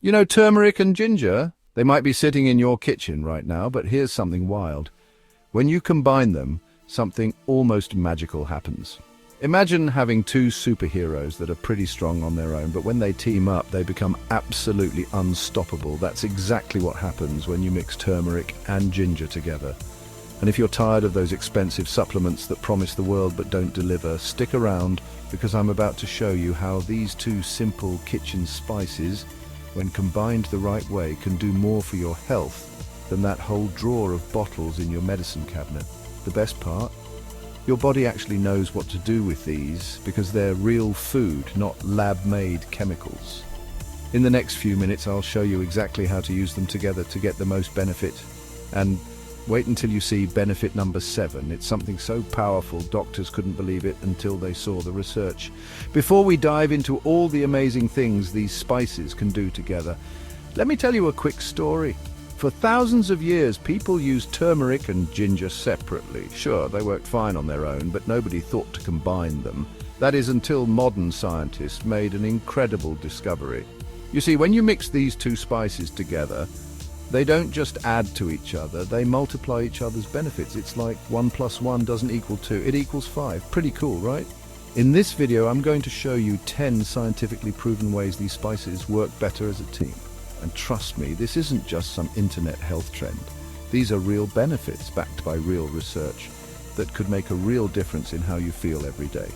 You know, turmeric and ginger, they might be sitting in your kitchen right now, but here's something wild. When you combine them, something almost magical happens. Imagine having two superheroes that are pretty strong on their own, but when they team up, they become absolutely unstoppable. That's exactly what happens when you mix turmeric and ginger together. And if you're tired of those expensive supplements that promise the world but don't deliver, stick around because I'm about to show you how these two simple kitchen spices, when combined the right way, can do more for your health than that whole drawer of bottles in your medicine cabinet. The best part? Your body actually knows what to do with these because they're real food, not lab-made chemicals. In the next few minutes, I'll show you exactly how to use them together to get the most benefit. And wait until you see benefit number 7. It's something so powerful, doctors couldn't believe it until they saw the research. Before we dive into all the amazing things these spices can do together, let me tell you a quick story. For thousands of years, people used turmeric and ginger separately. Sure, they worked fine on their own, but nobody thought to combine them. That is until modern scientists made an incredible discovery. You see, when you mix these two spices together, they don't just add to each other, they multiply each other's benefits. It's like 1 + 1 doesn't equal 2, it equals 5. Pretty cool, right? In this video, I'm going to show you 10 scientifically proven ways these spices work better as a team. And trust me, this isn't just some internet health trend. These are real benefits backed by real research that could make a real difference in how you feel every day.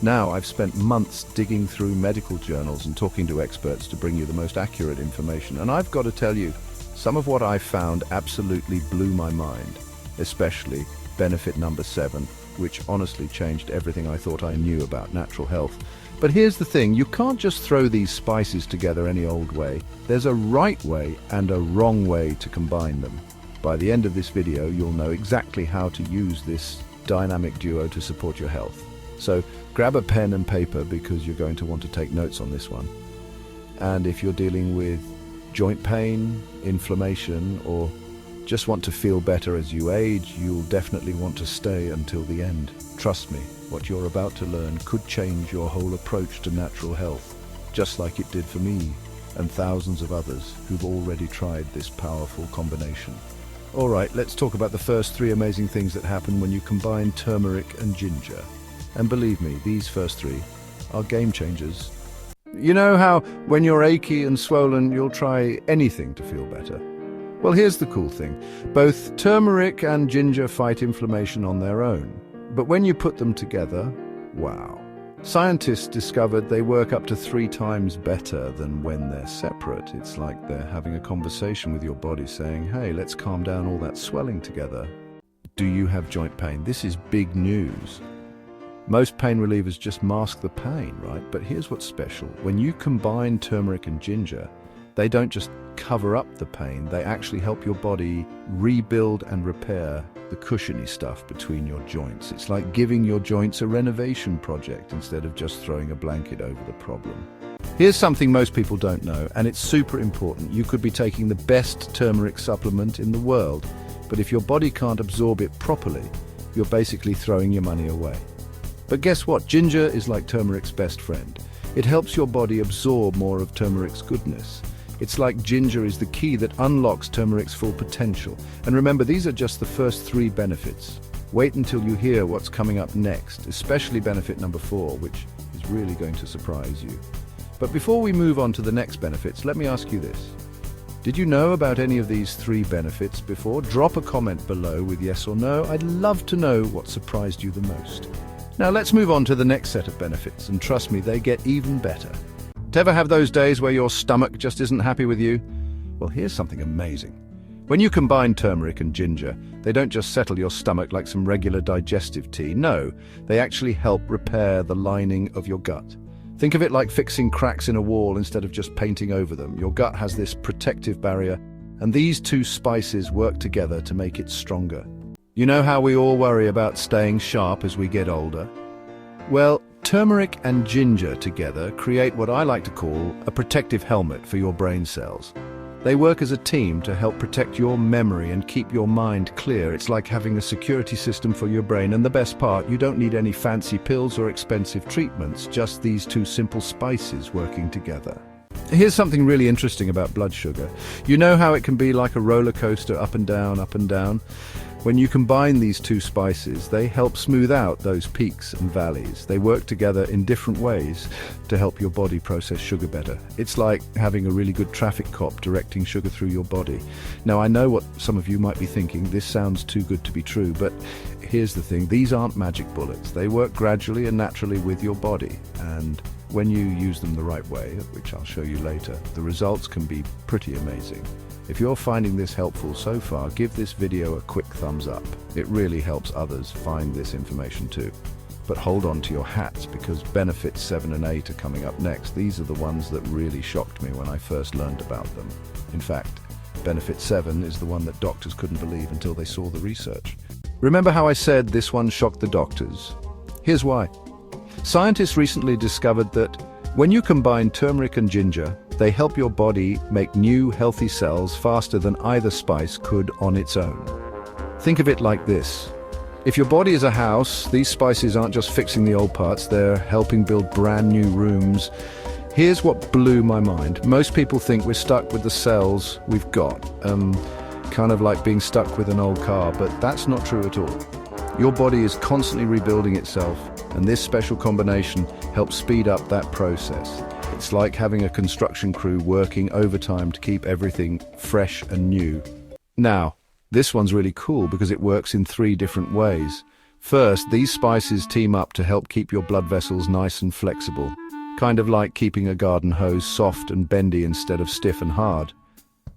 Now, I've spent months digging through medical journals and talking to experts to bring you the most accurate information. And I've got to tell you, some of what I found absolutely blew my mind, especially benefit number 7, which honestly changed everything I thought I knew about natural health. But here's the thing, you can't just throw these spices together any old way. There's a right way and a wrong way to combine them. By the end of this video, you'll know exactly how to use this dynamic duo to support your health. So grab a pen and paper because you're going to want to take notes on this one. And if you're dealing with joint pain, inflammation, or just want to feel better as you age, you'll definitely want to stay until the end. Trust me, what you're about to learn could change your whole approach to natural health, just like it did for me and thousands of others who've already tried this powerful combination. All right, let's talk about the first 3 amazing things that happen when you combine turmeric and ginger. And believe me, these first 3 are game changers. You know how when you're achy and swollen, you'll try anything to feel better? Well, here's the cool thing. Both turmeric and ginger fight inflammation on their own. But when you put them together, wow. Scientists discovered they work up to 3 times better than when they're separate. It's like they're having a conversation with your body saying, hey, let's calm down all that swelling together. Do you have joint pain? This is big news. Most pain relievers just mask the pain, right? But here's what's special. When you combine turmeric and ginger, they don't just cover up the pain, they actually help your body rebuild and repair the cushiony stuff between your joints. It's like giving your joints a renovation project instead of just throwing a blanket over the problem. Here's something most people don't know, and it's super important. You could be taking the best turmeric supplement in the world, but if your body can't absorb it properly, you're basically throwing your money away. But guess what? Ginger is like turmeric's best friend. It helps your body absorb more of turmeric's goodness. It's like ginger is the key that unlocks turmeric's full potential. And remember, these are just the first 3 benefits. Wait until you hear what's coming up next, especially benefit number 4, which is really going to surprise you. But before we move on to the next benefits, let me ask you this. Did you know about any of these 3 benefits before? Drop a comment below with yes or no. I'd love to know what surprised you the most. Now let's move on to the next set of benefits, and trust me, they get even better. Do you ever have those days where your stomach just isn't happy with you? Well, here's something amazing. When you combine turmeric and ginger, they don't just settle your stomach like some regular digestive tea. No, they actually help repair the lining of your gut. Think of it like fixing cracks in a wall instead of just painting over them. Your gut has this protective barrier, and these 2 spices work together to make it stronger. You know how we all worry about staying sharp as we get older? Well, turmeric and ginger together create what I like to call a protective helmet for your brain cells. They work as a team to help protect your memory and keep your mind clear. It's like having a security system for your brain, and the best part, you don't need any fancy pills or expensive treatments, just these 2 simple spices working together. Here's something really interesting about blood sugar. You know how it can be like a roller coaster, up and down, up and down? When you combine these two spices, they help smooth out those peaks and valleys. They work together in different ways to help your body process sugar better. It's like having a really good traffic cop directing sugar through your body. Now, I know what some of you might be thinking, this sounds too good to be true, but here's the thing, these aren't magic bullets. They work gradually and naturally with your body, and when you use them the right way, which I'll show you later, the results can be pretty amazing. If you're finding this helpful so far, give this video a quick thumbs up. It really helps others find this information too. But hold on to your hats, because benefits 7 and 8 are coming up next. These are the ones that really shocked me when I first learned about them. In fact, benefit 7 is the one that doctors couldn't believe until they saw the research. Remember how I said this one shocked the doctors? Here's why. Scientists recently discovered that when you combine turmeric and ginger, they help your body make new, healthy cells faster than either spice could on its own. Think of it like this. If your body is a house, these spices aren't just fixing the old parts, they're helping build brand new rooms. Here's what blew my mind. Most people think we're stuck with the cells we've got, kind of like being stuck with an old car, but that's not true at all. Your body is constantly rebuilding itself, and this special combination helps speed up that process. It's like having a construction crew working overtime to keep everything fresh and new. Now, this one's really cool because it works in 3 different ways. First, these spices team up to help keep your blood vessels nice and flexible, kind of like keeping a garden hose soft and bendy instead of stiff and hard.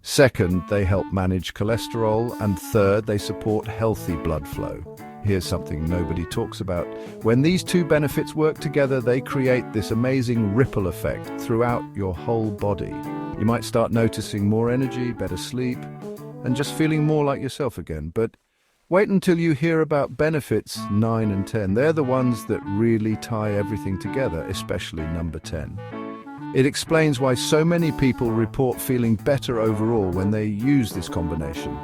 Second, they help manage cholesterol, and third, they support healthy blood flow. Here's something nobody talks about. When these 2 benefits work together, they create this amazing ripple effect throughout your whole body. You might start noticing more energy, better sleep, and just feeling more like yourself again. But wait until you hear about benefits 9 and 10. They're the ones that really tie everything together, especially number 10. It explains why so many people report feeling better overall when they use this combination.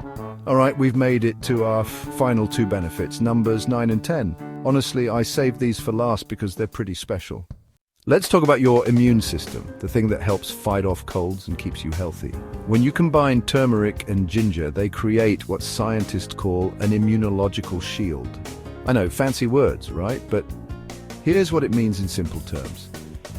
All right, we've made it to our final 2 benefits, numbers 9 and 10. Honestly, I saved these for last because they're pretty special. Let's talk about your immune system, the thing that helps fight off colds and keeps you healthy. When you combine turmeric and ginger, they create what scientists call an immunological shield. I know, fancy words, right? But here's what it means in simple terms.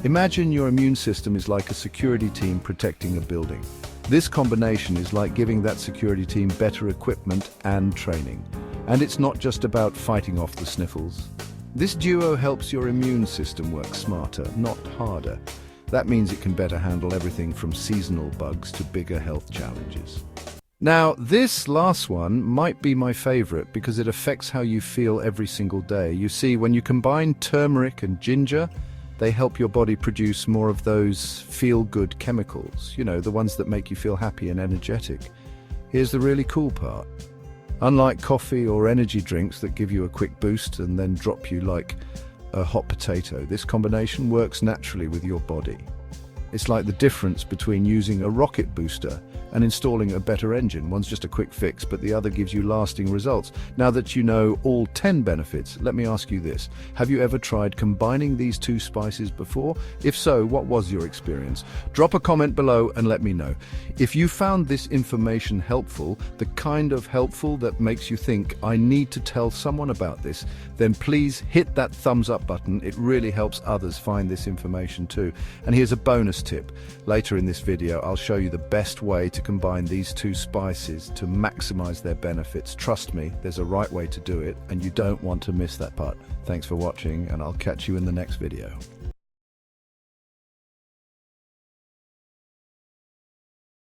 Imagine your immune system is like a security team protecting a building. This combination is like giving that security team better equipment and training. And it's not just about fighting off the sniffles. This duo helps your immune system work smarter, not harder. That means it can better handle everything from seasonal bugs to bigger health challenges. Now, this last one might be my favorite because it affects how you feel every single day. You see, when you combine turmeric and ginger, they help your body produce more of those feel-good chemicals, you know, the ones that make you feel happy and energetic. Here's the really cool part. Unlike coffee or energy drinks that give you a quick boost and then drop you like a hot potato, this combination works naturally with your body. It's like the difference between using a rocket booster and installing a better engine. One's just a quick fix, but the other gives you lasting results. Now that you know all 10 benefits, let me ask you this. Have you ever tried combining these 2 spices before? If so, what was your experience? Drop a comment below and let me know. If you found this information helpful, the kind of helpful that makes you think, I need to tell someone about this, then please hit that thumbs up button. It really helps others find this information too. And here's a bonus tip. Later in this video, I'll show you the best way to combine these 2 spices to maximize their benefits. Trust me, there's a right way to do it, and you don't want to miss that part. Thanks for watching, and I'll catch you in the next video.